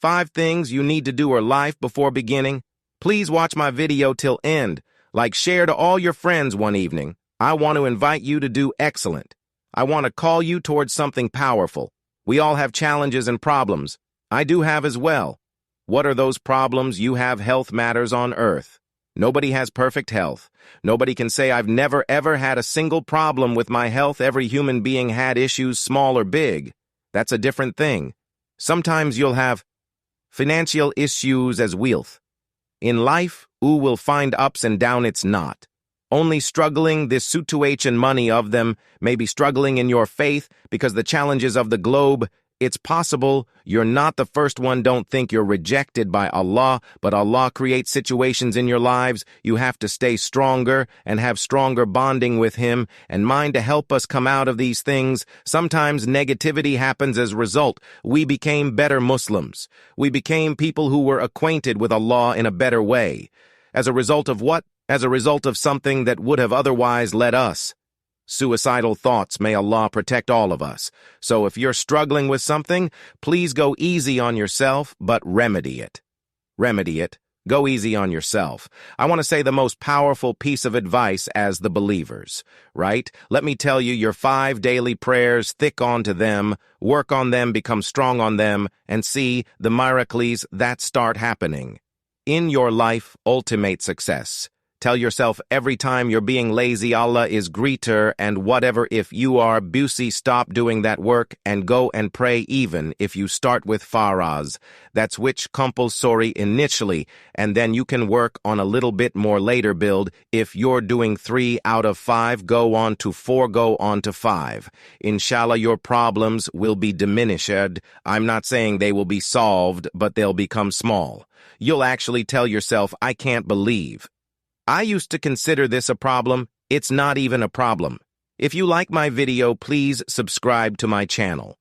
5 things you need to do or life before beginning. Please watch my video till end. Like, share to all your friends one evening. I want to invite you to do excellent. I want to call you towards something powerful. We all have challenges and problems. I do have as well. What are those problems? You have health matters on earth. Nobody has perfect health. Nobody can say I've never ever had a single problem with my health. Every human being had issues, small or big. That's a different thing. Sometimes you'll have financial issues as wealth. In life, who will find ups and down, it's not. Only struggling this situation money of them may be struggling in your faith because the challenges of the globe. It's possible you're not the first one. Don't think you're rejected by Allah, but Allah creates situations in your lives. You have to stay stronger and have stronger bonding with Him and mind to help us come out of these things. Sometimes negativity happens as a result. We became better Muslims. We became people who were acquainted with Allah in a better way. As a result of what? As a result of something that would have otherwise led us. Suicidal thoughts. May Allah protect all of us. So if you're struggling with something, please go easy on yourself, but remedy it. Remedy it. Go easy on yourself. I want to say the most powerful piece of advice as the believers, right? Let me tell you your 5 daily prayers, thick onto them, work on them, become strong on them, and see the miracles that start happening. In your life, ultimate success. Tell yourself every time you're being lazy, Allah is greater, and whatever if you are busy, stop doing that work and go and pray even if you start with faraz. That's which compulsory initially, and then you can work on a little bit more later build. If you're doing 3 out of 5, go on to 4, go on to 5. Inshallah, your problems will be diminished. I'm not saying they will be solved, but they'll become small. You'll actually tell yourself, I can't believe I used to consider this a problem. It's not even a problem. If you like my video, please subscribe to my channel.